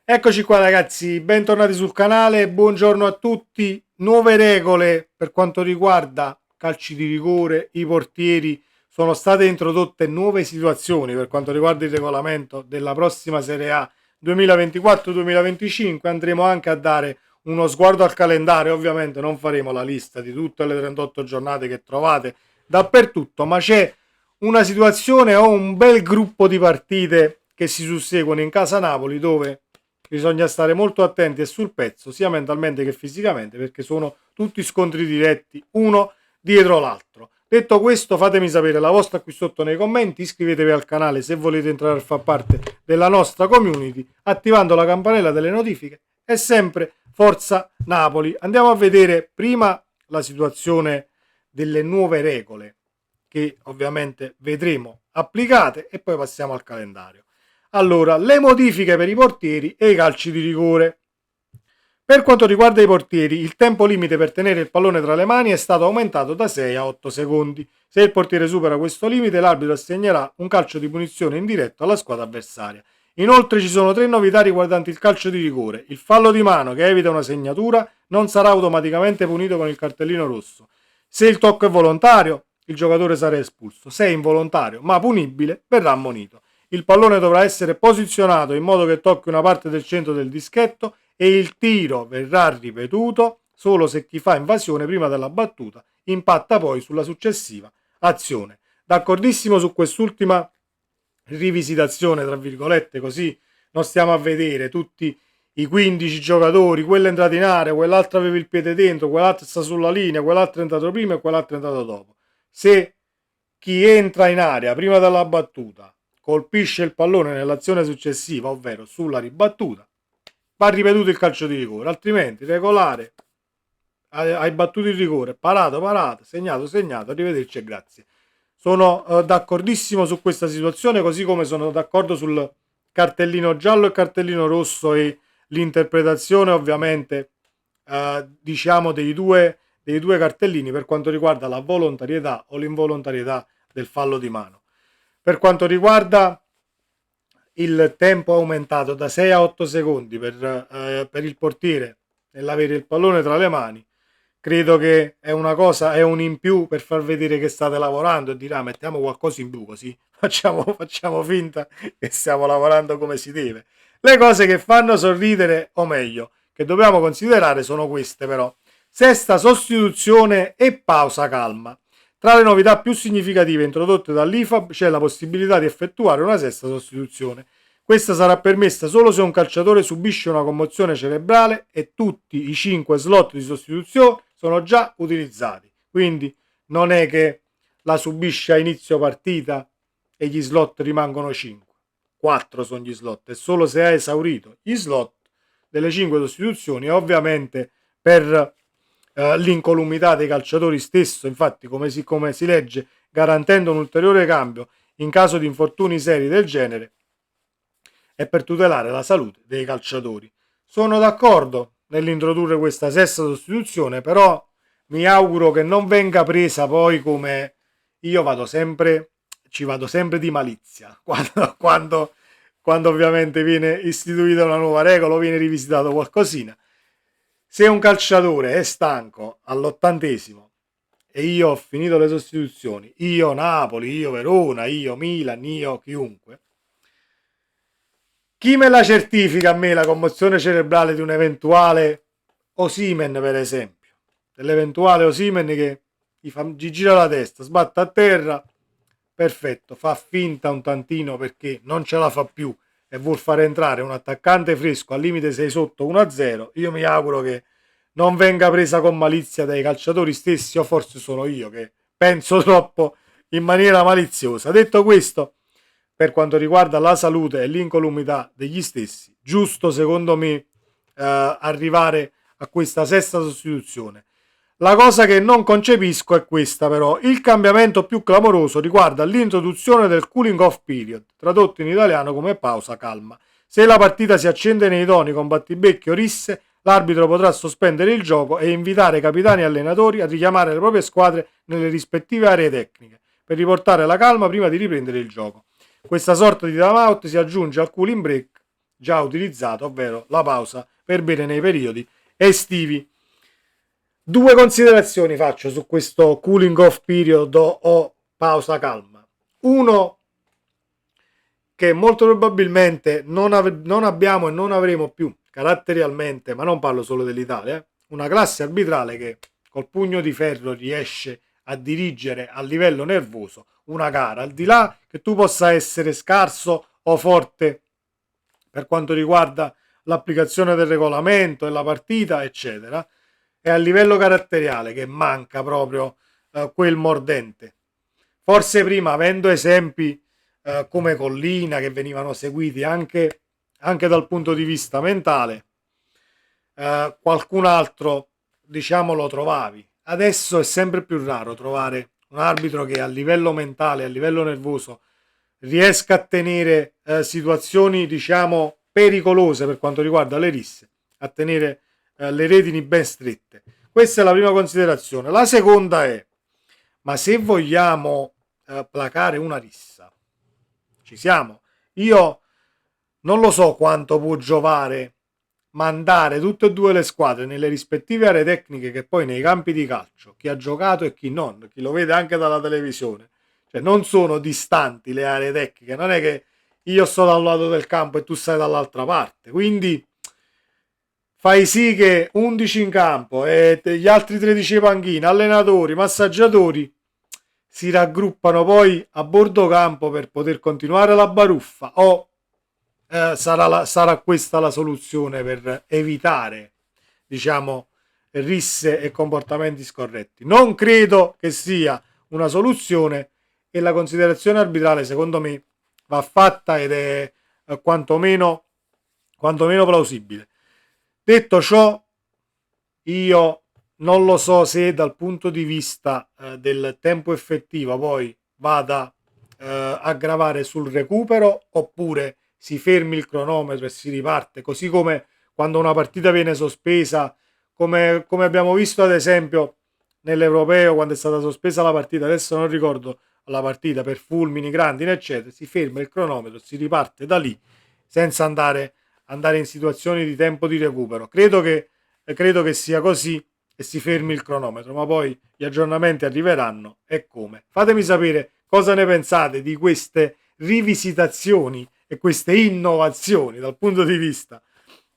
Eccoci qua ragazzi, bentornati sul canale, buongiorno a tutti. Nuove regole per quanto riguarda calci di rigore, i portieri, sono state introdotte nuove situazioni per quanto riguarda il regolamento della prossima Serie A 2024-2025. Andremo anche a dare uno sguardo al calendario, ovviamente non faremo la lista di tutte le 38 giornate che trovate dappertutto, ma c'è una situazione o un bel gruppo di partite che si susseguono in casa Napoli dove bisogna stare molto attenti e sul pezzo sia mentalmente che fisicamente perché sono tutti scontri diretti uno dietro l'altro. Detto questo, fatemi sapere la vostra qui sotto nei commenti, iscrivetevi al canale se volete entrare a far parte della nostra community attivando la campanella delle notifiche e sempre forza Napoli. Andiamo a vedere prima la situazione delle nuove regole che ovviamente vedremo applicate e poi passiamo al calendario. Allora, le modifiche per i portieri e i calci di rigore. Per quanto riguarda i portieri, il tempo limite per tenere il pallone tra le mani è stato aumentato da 6 a 8 secondi. Se il portiere supera questo limite, l'arbitro assegnerà un calcio di punizione in diretto alla squadra avversaria. Inoltre ci sono tre novità riguardanti il calcio di rigore. Il fallo di mano che evita una segnatura non sarà automaticamente punito con il cartellino rosso. Se il tocco è volontario, il giocatore sarà espulso. Se è involontario ma punibile, verrà ammonito. Il pallone dovrà essere posizionato in modo che tocchi una parte del centro del dischetto e il tiro verrà ripetuto solo se chi fa invasione prima della battuta impatta poi sulla successiva azione. D'accordissimo su quest'ultima rivisitazione, tra virgolette, così non stiamo a vedere tutti i 15 giocatori, quello è entrato in area, quell'altro aveva il piede dentro, quell'altro sta sulla linea, quell'altro è entrato prima e quell'altro è entrato dopo. Se chi entra in area prima della battuta colpisce il pallone nell'azione successiva, ovvero sulla ribattuta, va ripetuto il calcio di rigore, altrimenti regolare, hai battuto il rigore, parato, segnato, arrivederci e grazie. Sono d'accordissimo su questa situazione, così come sono d'accordo sul cartellino giallo e cartellino rosso e l'interpretazione ovviamente diciamo dei due cartellini per quanto riguarda la volontarietà o l'involontarietà del fallo di mano. Per quanto riguarda il tempo aumentato da 6 a 8 secondi per il portiere nell'avere il pallone tra le mani, credo che è una cosa, è un in più per far vedere che state lavorando e dire mettiamo qualcosa in più così facciamo finta che stiamo lavorando come si deve. Le cose che fanno sorridere, o meglio, che dobbiamo considerare sono queste però. Sesta sostituzione e pausa calma. Tra le novità più significative introdotte dall'IFAB c'è la possibilità di effettuare una sesta sostituzione. Questa sarà permessa solo se un calciatore subisce una commozione cerebrale e tutti i 5 slot di sostituzione sono già utilizzati. Quindi non è che la subisce a inizio partita e gli slot rimangono 5. 4 sono gli slot e solo se ha esaurito gli slot delle 5 sostituzioni, ovviamente per l'incolumità dei calciatori stesso, infatti come si legge, garantendo un ulteriore cambio in caso di infortuni seri del genere e per tutelare la salute dei calciatori. Sono d'accordo nell'introdurre questa sesta sostituzione, però mi auguro che non venga presa poi come ci vado sempre di malizia quando ovviamente viene istituita una nuova regola o viene rivisitato qualcosina. Se un calciatore è stanco all'80° e io ho finito le sostituzioni, io Napoli, io Verona, io Milan, io chiunque, chi me la certifica a me la commozione cerebrale di un eventuale Osimhen, per esempio? Dell'eventuale Osimhen che gli gira la testa, sbatte a terra, perfetto, fa finta un tantino perché non ce la fa più e vuol fare entrare un attaccante fresco al limite 6 sotto 1-0. Io mi auguro che non venga presa con malizia dai calciatori stessi, o forse sono io che penso troppo in maniera maliziosa. Detto questo, per quanto riguarda la salute e l'incolumità degli stessi, giusto secondo me arrivare a questa sesta sostituzione. La cosa che non concepisco è questa però, il cambiamento più clamoroso riguarda l'introduzione del cooling off period, tradotto in italiano come pausa calma. Se la partita si accende nei toni con battibecchi o risse, l'arbitro potrà sospendere il gioco e invitare i capitani e allenatori a richiamare le proprie squadre nelle rispettive aree tecniche per riportare la calma prima di riprendere il gioco. Questa sorta di timeout si aggiunge al cooling break già utilizzato, ovvero la pausa per bere nei periodi estivi. Due considerazioni faccio su questo cooling off period o pausa calma. Uno, che molto probabilmente non abbiamo e non avremo più caratterialmente, ma non parlo solo dell'Italia, una classe arbitrale che col pugno di ferro riesce a dirigere a livello nervoso una gara, al di là che tu possa essere scarso o forte per quanto riguarda l'applicazione del regolamento e la partita, eccetera, è a livello caratteriale che manca proprio quel mordente. Forse prima, avendo esempi come Collina che venivano seguiti anche dal punto di vista mentale, qualcun altro diciamo lo trovavi. Adesso è sempre più raro trovare un arbitro che a livello mentale, a livello nervoso riesca a tenere situazioni diciamo pericolose per quanto riguarda le risse, a tenere le redini ben strette. Questa è la prima considerazione. La seconda è, ma se vogliamo placare una rissa, ci siamo. Io non lo so quanto può giovare mandare tutte e due le squadre nelle rispettive aree tecniche, che poi nei campi di calcio, chi ha giocato e chi non, chi lo vede anche dalla televisione, cioè non sono distanti le aree tecniche, non è che io sto dal lato del campo e tu stai dall'altra parte, quindi fai sì che 11 in campo e gli altri 13 panchine, allenatori, massaggiatori si raggruppano poi a bordo campo per poter continuare la baruffa, o sarà questa la soluzione per evitare, diciamo, risse e comportamenti scorretti? Non credo che sia una soluzione, e la considerazione arbitrale secondo me va fatta ed è quantomeno plausibile. Detto ciò, io non lo so se dal punto di vista del tempo effettivo poi vada a gravare sul recupero, oppure si fermi il cronometro e si riparte, così come quando una partita viene sospesa, come abbiamo visto ad esempio nell'Europeo quando è stata sospesa la partita, adesso non ricordo la partita, per fulmini, grandine eccetera, si ferma il cronometro, si riparte da lì senza andare in situazioni di tempo di recupero. Credo che sia così e si fermi il cronometro, ma poi gli aggiornamenti arriveranno e come. Fatemi sapere cosa ne pensate di queste rivisitazioni e queste innovazioni dal punto di vista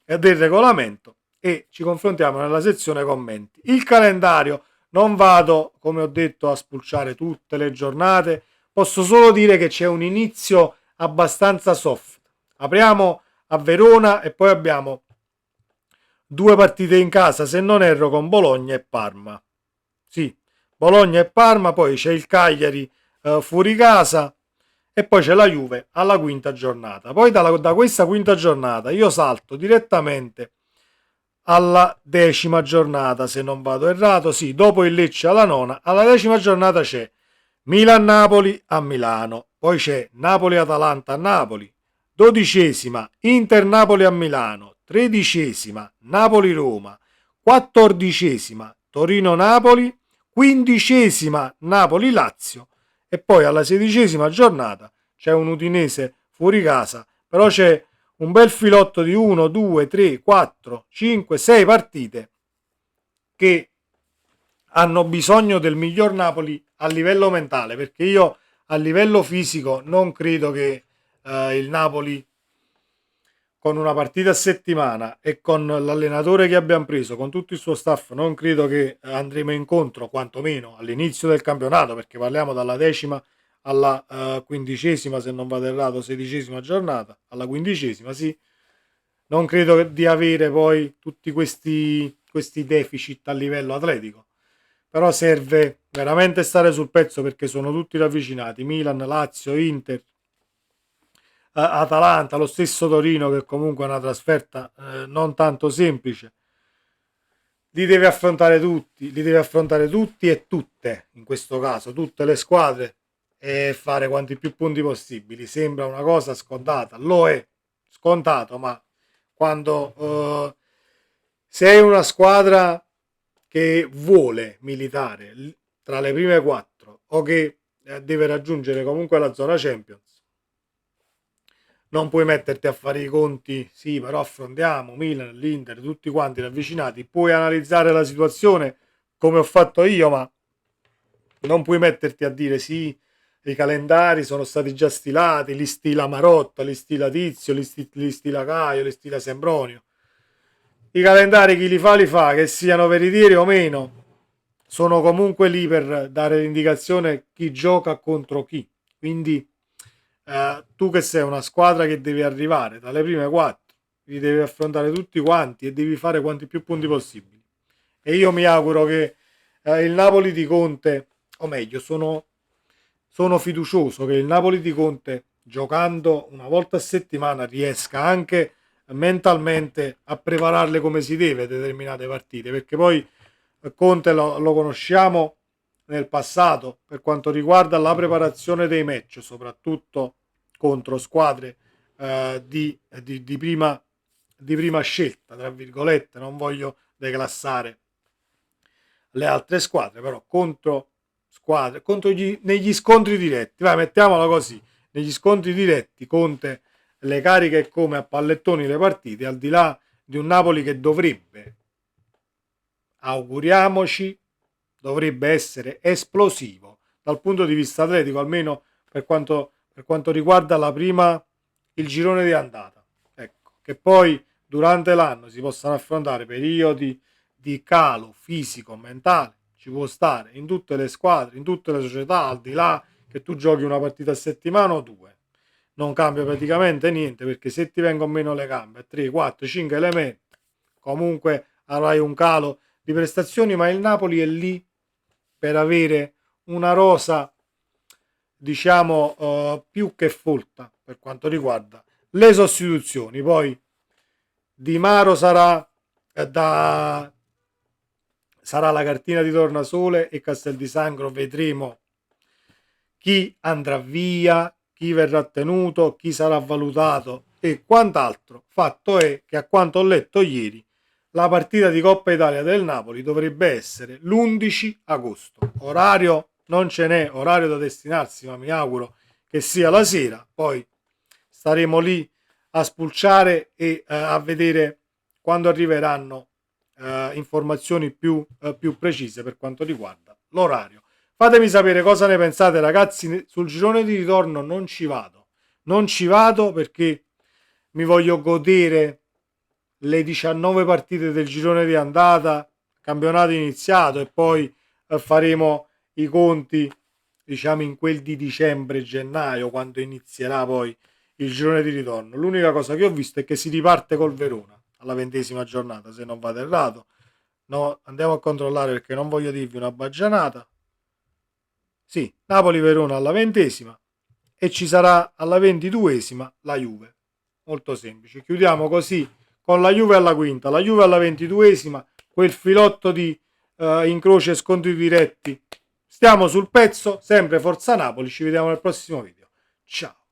del regolamento, e ci confrontiamo nella sezione commenti. Il calendario, non vado, come ho detto, a spulciare tutte le giornate, posso solo dire che c'è un inizio abbastanza soft. Apriamo a Verona e poi abbiamo due partite in casa, se non erro, con Bologna e Parma. Sì, Bologna e Parma, poi c'è il Cagliari fuori casa e poi c'è la Juve alla quinta giornata. Poi da questa quinta giornata io salto direttamente alla decima giornata, se non vado errato, sì, dopo il Lecce alla nona, alla decima giornata c'è Milan-Napoli a Milano, poi c'è Napoli-Atalanta a Napoli, dodicesima Inter-Napoli a Milano, tredicesima Napoli-Roma, quattordicesima Torino-Napoli, quindicesima Napoli-Lazio, e poi alla sedicesima giornata c'è un Udinese fuori casa, però c'è un bel filotto di 1, 2, 3, 4, 5, 6 partite che hanno bisogno del miglior Napoli a livello mentale, perché io a livello fisico non credo che il Napoli, con una partita a settimana e con l'allenatore che abbiamo preso, con tutto il suo staff, non credo che andremo incontro, quantomeno all'inizio del campionato, perché parliamo dalla decima alla quindicesima, se non vado errato, sedicesima giornata, alla quindicesima, sì. Non credo di avere poi tutti questi deficit a livello atletico, però serve veramente stare sul pezzo, perché sono tutti ravvicinati: Milan, Lazio, Inter, Atalanta, lo stesso Torino, che comunque è una trasferta non tanto semplice. Li deve affrontare tutti e tutte, in questo caso tutte le squadre, e fare quanti più punti possibili. Sembra una cosa scontata, lo è scontato, ma quando sei una squadra che vuole militare tra le prime quattro, o che deve raggiungere comunque la zona Champions, non puoi metterti a fare i conti, sì, però affrontiamo Milan, l'Inter, tutti quanti ravvicinati, puoi analizzare la situazione come ho fatto io, ma non puoi metterti a dire sì, i calendari sono stati già stilati, li stila Marotta, li stila Tizio, li stila Caio, li stila Sempronio. I calendari chi li fa, che siano veritieri o meno, sono comunque lì per dare l'indicazione chi gioca contro chi. Quindi tu che sei una squadra che devi arrivare dalle prime quattro, li devi affrontare tutti quanti e devi fare quanti più punti possibili. E io mi auguro che il Napoli di Conte, o meglio, sono fiducioso che il Napoli di Conte, giocando una volta a settimana, riesca anche mentalmente a prepararle come si deve determinate partite, perché poi Conte lo conosciamo nel passato per quanto riguarda la preparazione dei match, soprattutto contro squadre di prima scelta, tra virgolette, non voglio declassare le altre squadre, però contro squadre, negli scontri diretti, vai, mettiamola così, negli scontri diretti Conte le cariche come a pallettoni le partite, al di là di un Napoli che dovrebbe, auguriamoci, dovrebbe essere esplosivo dal punto di vista atletico, almeno per quanto riguarda il girone di andata. Ecco, che poi durante l'anno si possano affrontare periodi di calo fisico, mentale, ci può stare in tutte le squadre, in tutte le società, al di là che tu giochi una partita a settimana o due. Non cambia praticamente niente, perché se ti vengono meno le gambe a 3, 4, 5 elementi, comunque avrai un calo di prestazioni, ma il Napoli è lì per avere una rosa, diciamo, più che folta per quanto riguarda le sostituzioni. Poi Di Maro sarà la cartina di tornasole e Castel di Sangro vedremo chi andrà via, chi verrà tenuto, chi sarà valutato e quant'altro. Fatto è che, a quanto ho letto ieri, la partita di Coppa Italia del Napoli dovrebbe essere l'11 agosto. Orario non ce n'è, orario da destinarsi, ma mi auguro che sia la sera. Poi staremo lì a spulciare e a vedere quando arriveranno informazioni più precise per quanto riguarda l'orario. Fatemi sapere cosa ne pensate, ragazzi. Sul girone di ritorno non ci vado perché mi voglio godere le 19 partite del girone di andata, campionato iniziato, e poi faremo i conti, diciamo, in quel di dicembre-gennaio, quando inizierà poi il girone di ritorno. L'unica cosa che ho visto è che si riparte col Verona alla 20ª giornata, se non vado errato. No, andiamo a controllare perché non voglio dirvi una baggianata. Sì, Napoli-Verona alla 20ª e ci sarà alla 22ª la Juve. Molto semplice. Chiudiamo così con la Juve alla quinta, la Juve alla 22ª, quel filotto di incroci e scontri diretti. Stiamo sul pezzo, sempre Forza Napoli, ci vediamo nel prossimo video. Ciao.